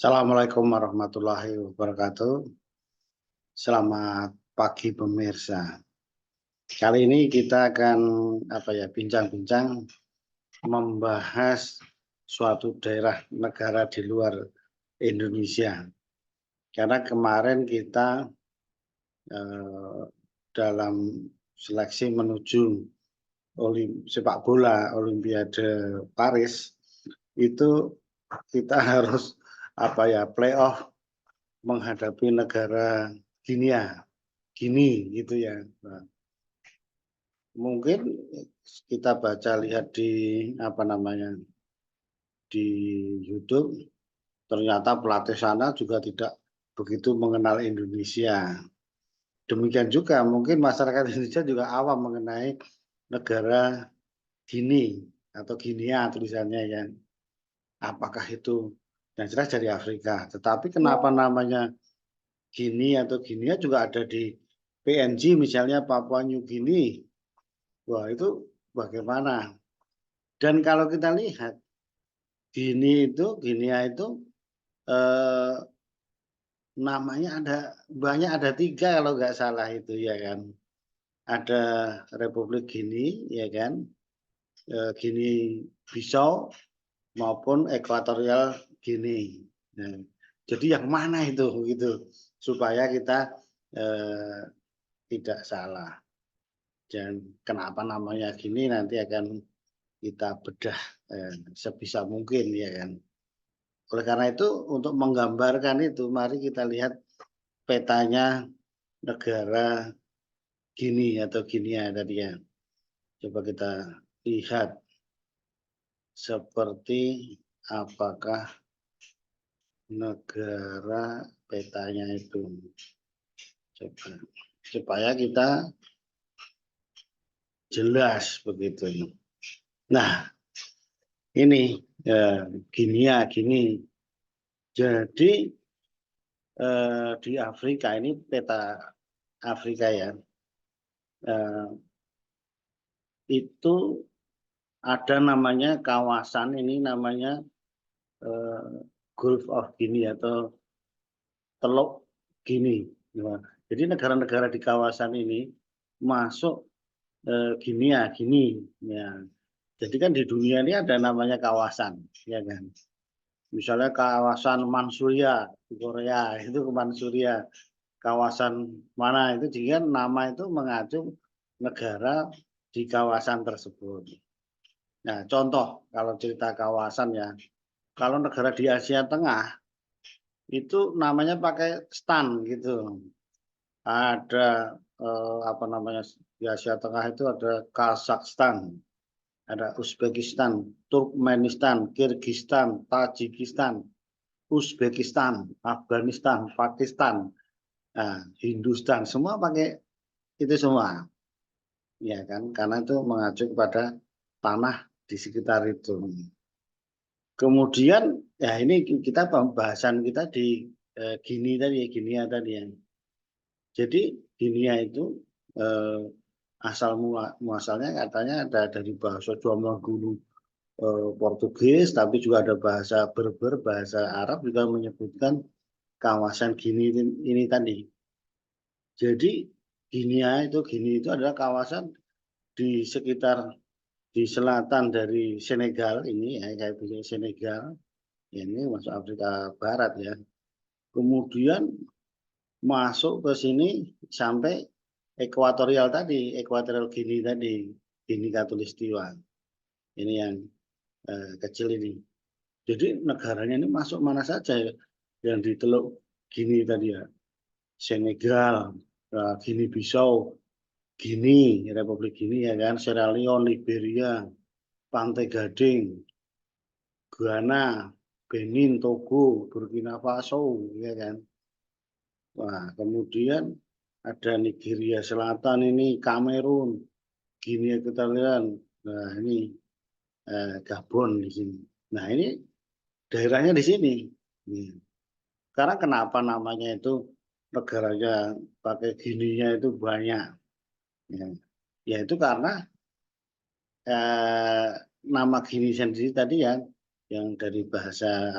Assalamualaikum warahmatullahi wabarakatuh. Selamat pagi pemirsa. Kali ini kita akan bincang-bincang membahas suatu daerah negara di luar Indonesia. Karena kemarin kita dalam seleksi menuju sepak bola Olimpiade Paris itu kita harus playoff menghadapi negara Gini gitu ya. Nah, mungkin kita lihat di di YouTube, ternyata pelatih sana juga tidak begitu mengenal Indonesia. Demikian juga mungkin masyarakat Indonesia juga awam mengenai negara Gini atau Ginia tulisannya ya. Apakah itu yang jelas dari Afrika. Tetapi kenapa namanya Gini atau Ginia juga ada di PNG misalnya Papua New Guinea. Wah, itu bagaimana? Dan kalau kita lihat Ginia itu eh, namanya ada 3 kalau nggak salah itu ya kan. Ada Republik Gini ya kan, Gini Bissau maupun Ekuatorial Gini. Nah, jadi yang mana itu gitu supaya kita tidak salah. Dan kenapa namanya gini nanti akan kita bedah sebisa mungkin ya kan. Oleh karena itu untuk menggambarkan itu mari kita lihat petanya negara Gini atau Ginia tadi ya. Coba kita lihat seperti apakah negara petanya itu. Coba supaya kita jelas begitu. Nah, ini Gini. Jadi di Afrika ini peta Afrika ya, itu ada namanya kawasan ini namanya Gulf of Guinea atau Teluk Gini. Nah, jadi negara-negara di kawasan ini masuk Gini ya. Jadi kan di dunia ini ada namanya kawasan, ya kan. Misalnya kawasan Manchuria di Korea itu Manchuria. Kawasan mana itu juga nama itu mengacu negara di kawasan tersebut. Nah, contoh kalau cerita kawasan ya, kalau negara di Asia Tengah itu namanya pakai stan gitu. Ada di Asia Tengah itu ada Kazakhstan, ada Uzbekistan, Turkmenistan, Kirgistan, Tajikistan, Uzbekistan, Afghanistan, Pakistan, Hindustan, semua pakai itu semua, ya kan? Karena itu mengacu kepada tanah di sekitar itu. Kemudian, ya ini kita pembahasan kita di Ginia tadi ya. Jadi Ginia itu asal muasalnya katanya ada dari bahasa Jawa dulu Portugis, tapi juga ada bahasa Berber, bahasa Arab juga menyebutkan kawasan Gini ini tadi. Jadi Gini itu adalah kawasan di sekitar di selatan dari Senegal ini ya, kayak Senegal ini masuk Afrika Barat ya. Kemudian masuk ke sini sampai Ekuatorial Gini tadi, Gini Katulistiwa. Ini yang kecil ini. Jadi negaranya ini masuk mana saja ya, yang di Teluk Gini tadi ya. Senegal, Gini Bissau, Gini, Republik Gini ya kan, Sierra Leone, Liberia, Pantai Gading, Ghana, Benin, Togo, Burkina Faso, ya kan. Wah, kemudian ada Nigeria Selatan ini, Kamerun, Guinea Equatorial, nah ini Gabon di sini. Nah ini daerahnya di sini. Karena kenapa namanya itu negaranya pakai Guinea itu banyak. Ya itu karena nama Guinea sendiri tadi ya, yang dari bahasa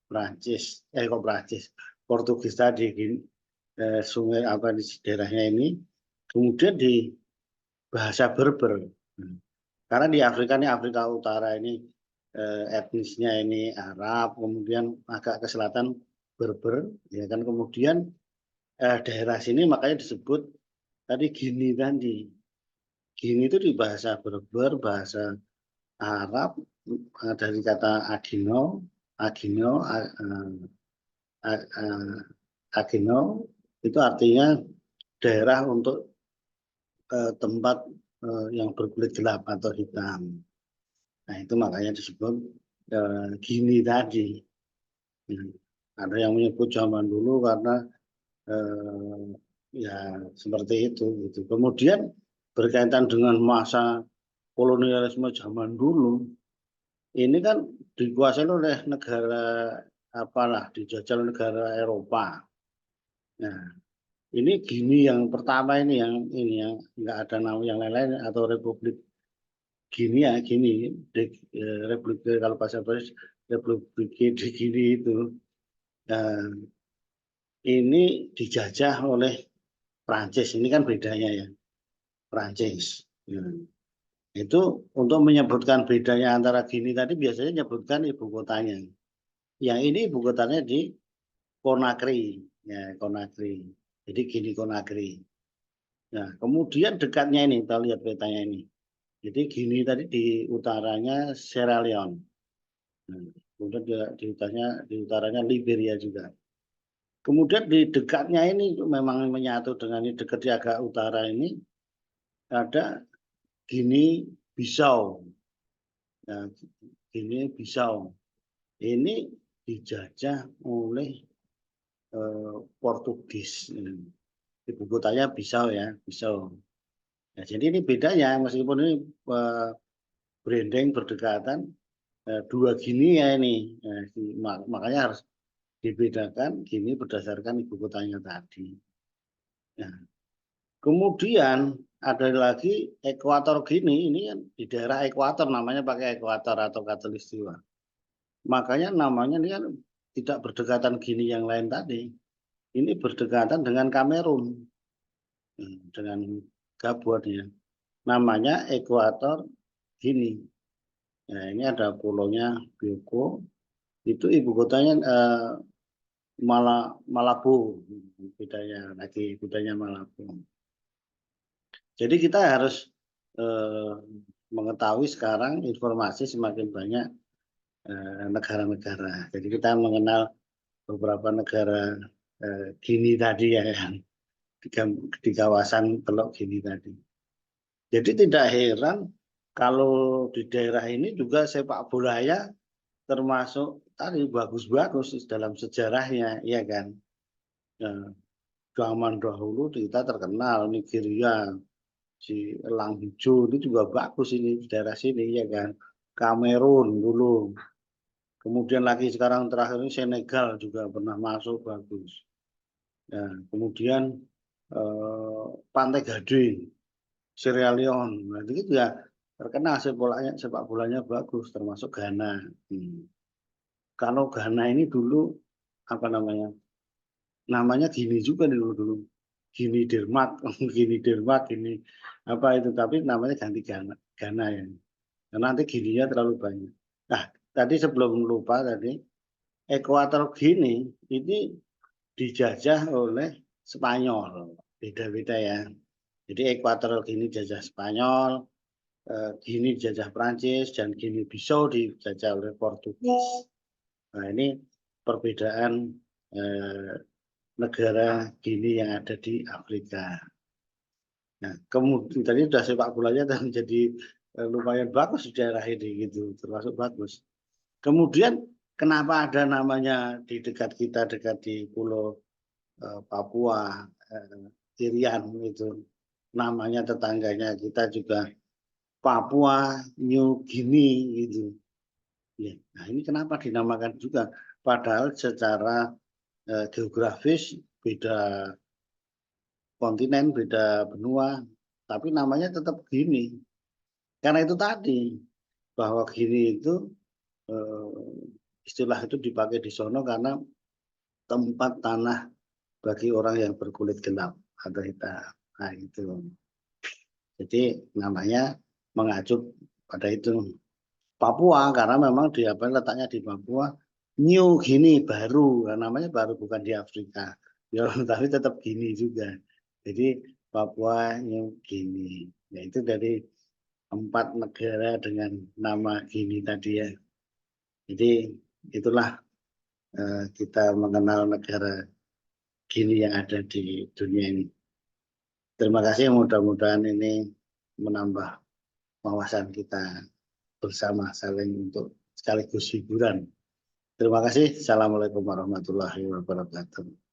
Prancis, kok Prancis, Portugis tadi sungai apa di daerahnya ini, kemudian di bahasa Berber. Karena di Afrika ini, Afrika Utara ini etnisnya ini Arab, kemudian agak ke selatan Berber, ya kan, kemudian daerah sini makanya disebut tadi Gini tadi. Gini itu di bahasa Berber, bahasa Arab, dari kata agino, agino itu artinya daerah untuk tempat yang berkulit gelap atau hitam. Nah itu makanya disebut Gini tadi. Ada yang menyebut zaman dulu karena ya seperti itu gitu. Kemudian berkaitan dengan masa kolonialisme zaman dulu, ini kan dikuasai oleh negara apalah, dijajah oleh negara Eropa. Nah, ini Gini yang pertama ini yang nggak ada nama yang lain-lain atau Republik Gini ya Gini, Republik kalau bahasa Prancis Republik di Gini itu. Nah, ini dijajah oleh Prancis. Ini kan bedanya ya, Prancis. Itu untuk menyebutkan bedanya antara Gini tadi biasanya menyebutkan ibu kotanya. Yang ini ibu kotanya di Conakry, ya Conakry. Jadi Gini Conakry. Nah, kemudian dekatnya ini kita lihat petanya ini. Jadi Gini tadi di utaranya Sierra Leone. Nah, kemudian di utaranya Liberia juga. Kemudian di dekatnya ini memang menyatu dengan ini dekat di agak utara ini ada Gini Bissau. Nah, Gini Bissau ini dijajah oleh Portugis. Ibu kotanya Bissau ya, Bissau. Nah, jadi ini bedanya meskipun ini branding berdekatan dua Gini ya ini. Makanya harus dibedakan Gini berdasarkan ibu kotanya tadi. Nah, kemudian ada lagi Ekuator Gini, ini kan di daerah ekuator namanya pakai ekuator atau khatulistiwa. Makanya namanya ini kan tidak berdekatan Gini yang lain tadi. Ini berdekatan dengan Kamerun, dengan Gabon ya. Namanya Ekuator Gini. Nah, ini ada pulaunya Bioko. Itu ibu kotanya Malabo, bedanya Malabo. Jadi kita harus mengetahui sekarang informasi semakin banyak negara-negara. Jadi kita mengenal beberapa negara Gini tadi ya, yang di kawasan Teluk Gini tadi. Jadi tidak heran kalau di daerah ini juga sepak bolanya termasuk tadi bagus-bagus dalam sejarahnya, ya kan. Nah, zaman dahulu kita terkenal Nigeria, si Elang Hijau ini juga bagus ini di daerah sini, ya kan. Kamerun dulu. Kemudian lagi sekarang terakhir ini Senegal juga pernah masuk bagus. Nah, kemudian Pantai Gading, Sierra Leone, nah, itu juga terkenal sepak bolanya bagus, termasuk Ghana. Kalau Ghana ini dulu apa namanya? Namanya Gini juga dulu. Gini Dermat, Gini Dermat, Gini apa itu, tapi namanya ganti Ghana ya. Karena nanti Gininya terlalu banyak. Nah, tadi sebelum lupa tadi, Ekuator Gini ini dijajah oleh Spanyol. Beda-beda ya. Jadi Ekuator Gini dijajah Spanyol, Gini dijajah Prancis, dan Gini Bissau dijajah oleh Portugis. Nah, ini perbedaan negara Gini yang ada di Afrika. Nah, kemudian tadi sudah sepak bolanya dan jadi lumayan bagus di daerah ini gitu, termasuk bagus. Kemudian kenapa ada namanya di dekat kita, dekat di Pulau Papua, Irian itu, namanya tetangganya kita juga Papua New Guinea gitu. Ya, nah ini kenapa dinamakan juga? Padahal secara geografis beda kontinen, beda benua, tapi namanya tetap Gini. Karena itu tadi bahwa Gini itu istilah itu dipakai di sono karena tempat tanah bagi orang yang berkulit gelap atau hitam. Nah, itu. Jadi namanya mengacu pada itu. Papua karena memang di apa letaknya di Papua, New Guinea baru, namanya baru bukan di Afrika. Ya, tapi tetap Guinea juga. Jadi Papua New Guinea. Ya, itu dari 4 negara dengan nama Guinea tadi ya. Jadi itulah kita mengenal negara Guinea yang ada di dunia ini. Terima kasih, mudah-mudahan ini menambah wawasan kita bersama saling untuk sekaligus hiburan. Terima kasih. Assalamualaikum warahmatullahi wabarakatuh.